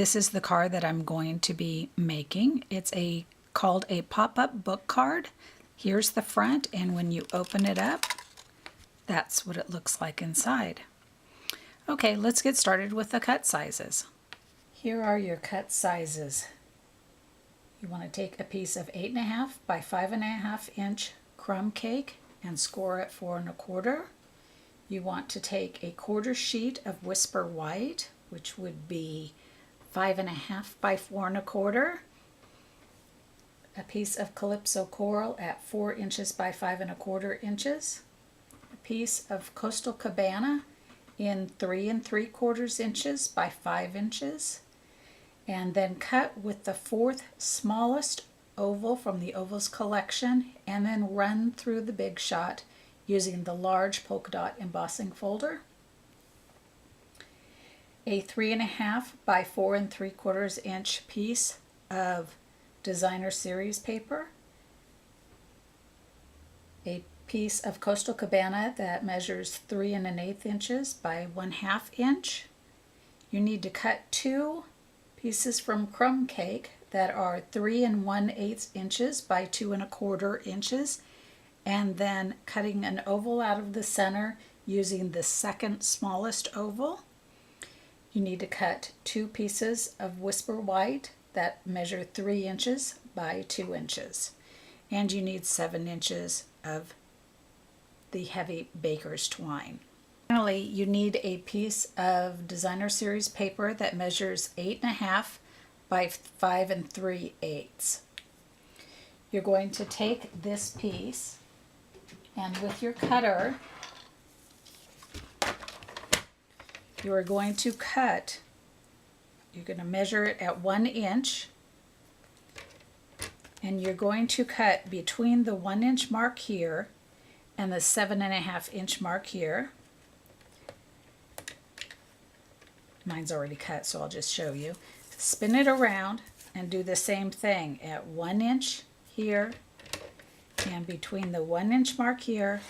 This is the card that I'm going to be making. It's called a pop-up book card. Here's the front, and when you open it up, that's what it looks like inside. Okay, let's get started with the cut sizes. Here are your cut sizes. You want to take a piece of 8.5 by 5.5 inch crumb cake and score it 4 1/4. You want to take a 1/4 sheet of Whisper White, which would be 5.5 by 4 1/4. A piece of Calypso Coral at 4 inches by 5 1/4 inches. A piece of Coastal Cabana in 3 3/4 inches by 5 inches. And then cut with the 4th smallest oval from the Ovals collection, and then run through the Big Shot using the large polka dot embossing folder. A 3.5 by 4 3/4 inch piece of Designer Series paper. A piece of Coastal Cabana that measures 3 1/8 inches by 1/2 inch. You need to cut 2 pieces from crumb cake that are 3 1/8 inches by 2 1/4 inches, and then cutting an oval out of the center using the second smallest oval. You need to cut 2 pieces of Whisper White that measure 3 inches by 2 inches, and you need 7 inches of the heavy baker's twine. Finally, you need a piece of Designer Series paper that measures 8.5 by 5 3/8. You're going to take this piece, and with your cutter, you are going to cut. You're going to measure it at 1 inch, and you're going to cut between the 1 inch mark here and the 7.5 inch mark here. Mine's already cut, so I'll just show you. Spin it around and do the same thing at 1 inch here and between the 1 inch mark here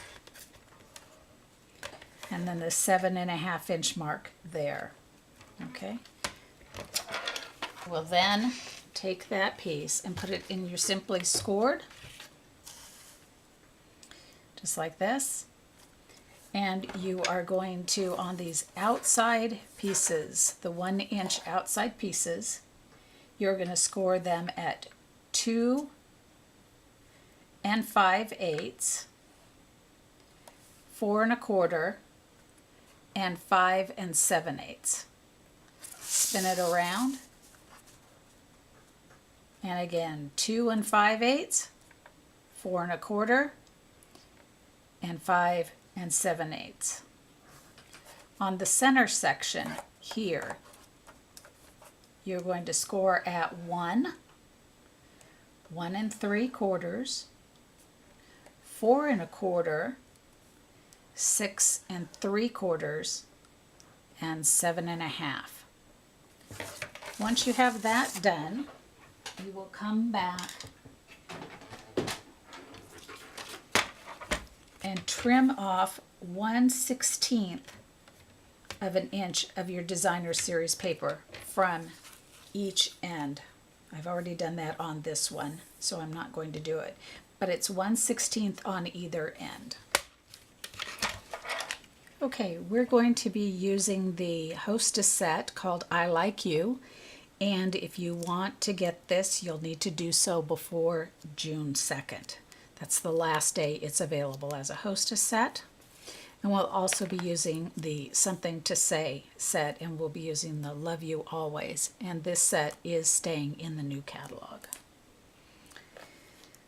and then the 7.5 inch mark there. Okay. We'll then take that piece and put it in your Simply Scored, just like this. And you are going to, on these outside pieces, the 1 inch outside pieces, you're going to score them at 2 5/8, 4 1/4, and 5 7/8. Spin it around, and again 2 5/8, 4 1/4, and 5 7/8. On the center section here, you're going to score at 1, 1 3/4, 4 1/4, 6 3/4, and 7.5. Once you have that done, you will come back and trim off 1/16 of an inch of your Designer Series paper from each end. I've already done that on this one, so I'm not going to do it, but it's 1/16 on either end. Okay, we're going to be using the Hostess set called I Like You, and if you want to get this, you'll need to do so before June 2nd. That's the last day it's available as a Hostess set. And we'll also be using the Something to Say set, and we'll be using the Love You Always. And this set is staying in the new catalog.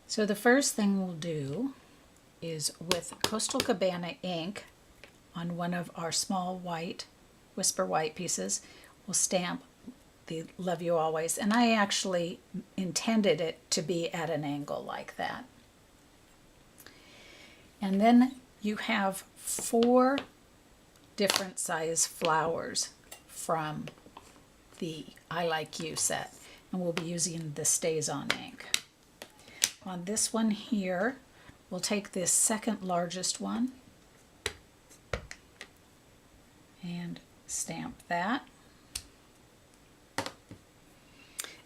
So the first thing we'll do is, with Coastal Cabana ink on one of our small white, Whisper White pieces, we'll stamp the Love You Always. And I actually intended it to be at an angle like that. And then you have 4 different size flowers from the I Like You set, and we'll be using the StazOn ink. On this one here, we'll take this second largest one and stamp that.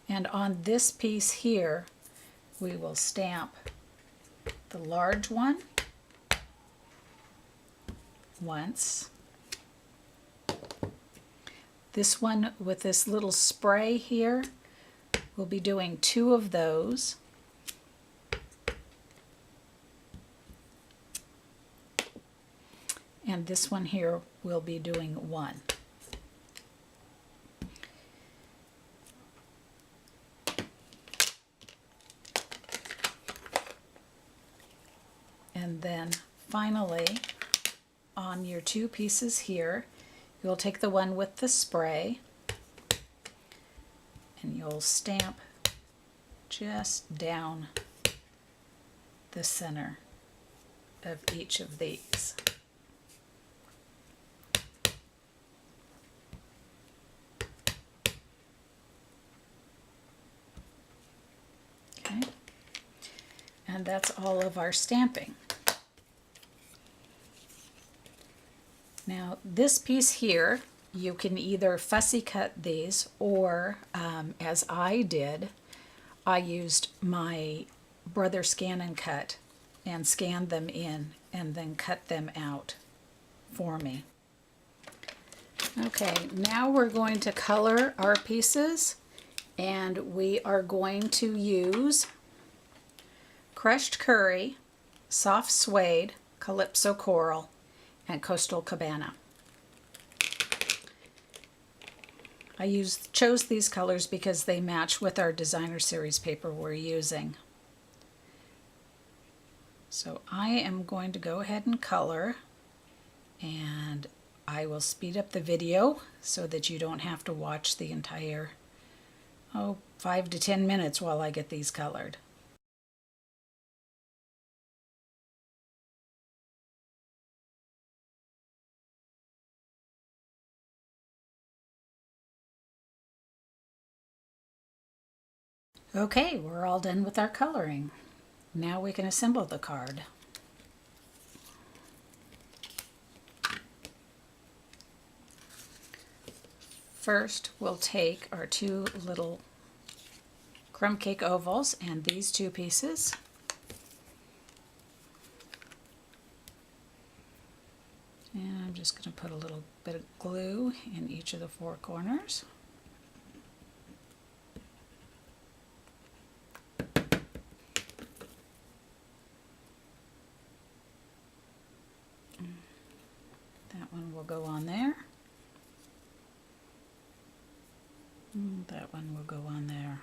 And on this piece here, we will stamp the large one once. This one with this little spray here, we'll be doing 2 of those. And this one here we'll be doing 1. And then finally, on your 2 pieces here, you'll take the one with the spray and you'll stamp just down the center of each of these. Okay, and that's all of our stamping. Now this piece here, you can either fussy cut these or, as I did, I used my Brother Scan and Cut and scanned them in and then cut them out for me. Okay, now we're going to color our pieces, and we are going to use Crushed Curry, Soft Suede, Calypso Coral, and Coastal Cabana. I chose these colors because they match with our designer series paper we're using. So I am going to go ahead and color, and I will speed up the video so that you don't have to watch the entire 5 to 10 minutes while I get these colored. Okay, we're all done with our coloring. Now we can assemble the card. First, we'll take our 2 little crumb cake ovals and these 2 pieces. And I'm just going to put a little bit of glue in each of the 4 corners. That one will go on there. That one will go on there.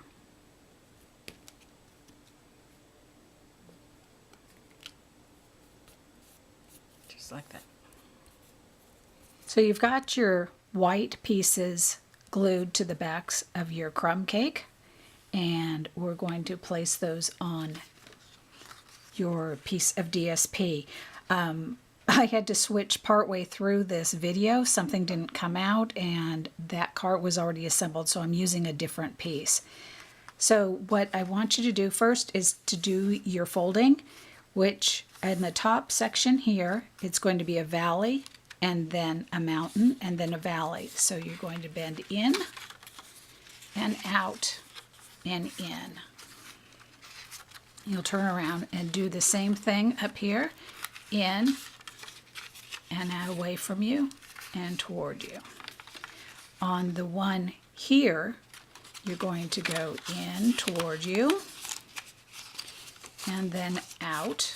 Just like that. So you've got your white pieces glued to the backs of your crumb cake, and we're going to place those on your piece of DSP. I had to switch partway through this video. Something didn't come out and that card was already assembled, so I'm using a different piece. So what I want you to do first is to do your folding, which in the top section here, it's going to be a valley and then a mountain and then a valley. So you're going to bend in and out and in. You'll turn around and do the same thing up here, in and away from you and toward you. On the one here, you're going to go in toward you and then out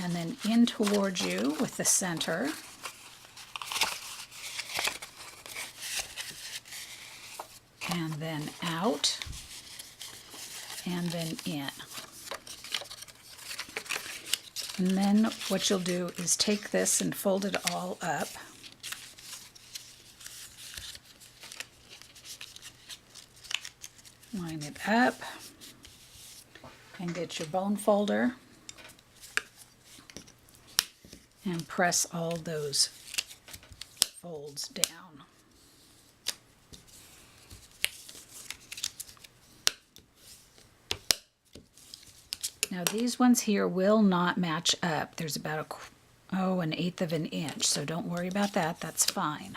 and then in toward you with the center and then out and then in. And then what you'll do is take this and fold it all up. Line it up and get your bone folder and press all those folds down. Now these ones here will not match up. There's about an eighth of an inch, so don't worry about that. That's fine.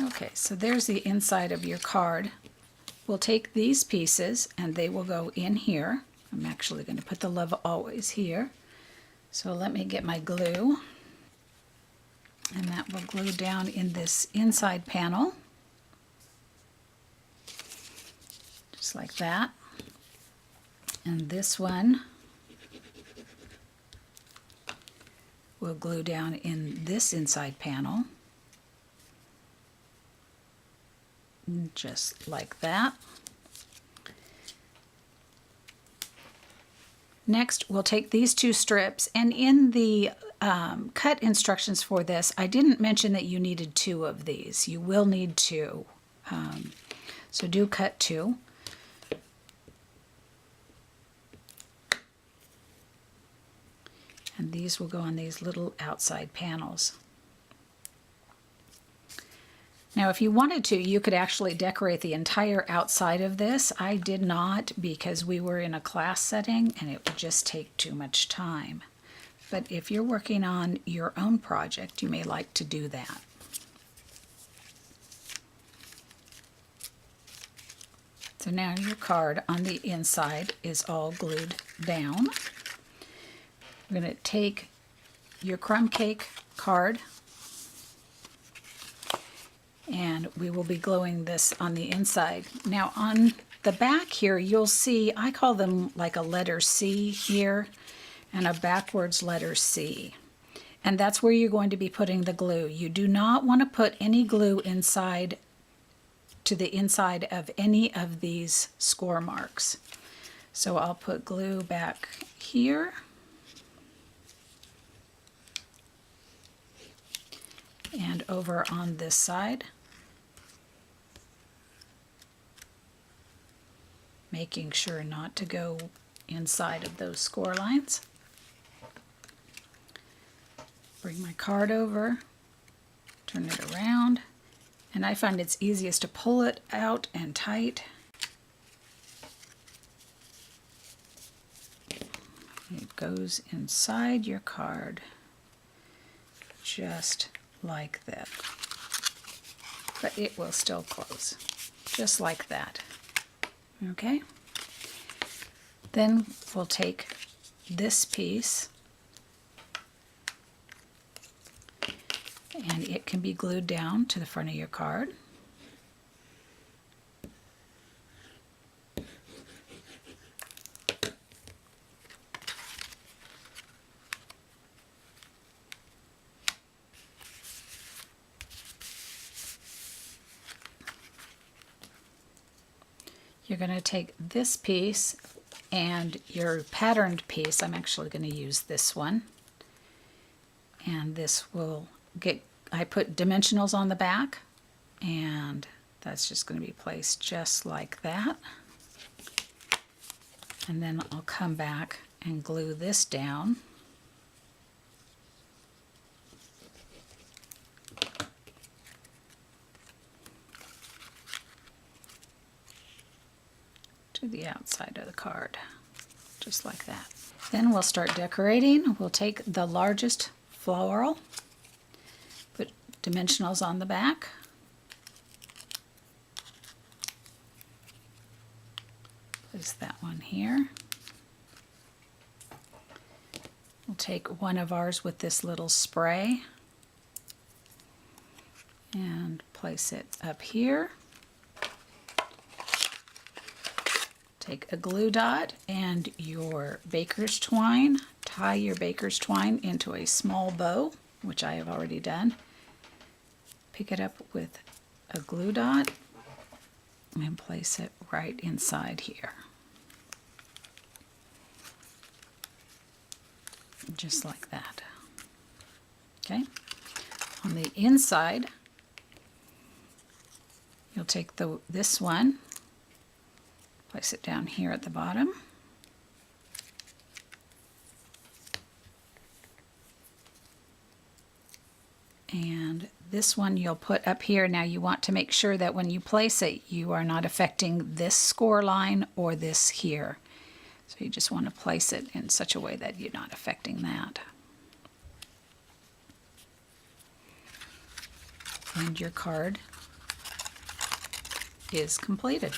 Okay, so there's the inside of your card. We'll take these pieces and they will go in here. I'm actually going to put the Love Always here. So let me get my glue. And that will glue down in this inside panel. Just like that. And this one will glue down in this inside panel. Just like that. Next, we'll take these two strips, and in the cut instructions for this, I didn't mention that you needed 2 of these. You will need 2. So do cut 2. And these will go on these little outside panels. Now, if you wanted to, you could actually decorate the entire outside of this. I did not because we were in a class setting and it would just take too much time. But if you're working on your own project, you may like to do that. So now your card on the inside is all glued down. We're going to take your crumb cake card, and we will be gluing this on the inside. Now on the back here, you'll see, I call them like a letter C here and a backwards letter C. And that's where you're going to be putting the glue. You do not want to put any glue inside to the inside of any of these score marks. So I'll put glue back here. And over on this side, making sure not to go inside of those score lines. Bring my card over, turn it around, and I find it's easiest to pull it out and tight. It goes inside your card, just like that. But it will still close, just like that. Okay? Then we'll take this piece, and it can be glued down to the front of your card. You're going to take this piece and your patterned piece, I'm actually going to use this one, and this will get, I put dimensionals on the back, and that's just going to be placed just like that. And then I'll come back and glue this down. To the outside of the card, just like that. Then we'll start decorating. We'll take the largest floral, put dimensionals on the back, place that one here. We'll take one of ours with this little spray and place it up here. Take a glue dot and your baker's twine, tie your baker's twine into a small bow, which I have already done. Pick it up with a glue dot and place it right inside here. Just like that. Okay? On the inside, you'll take this one, place it down here at the bottom. And this one you'll put up here. Now you want to make sure that when you place it, you are not affecting this score line or this here. So you just want to place it in such a way that you're not affecting that. And your card is completed.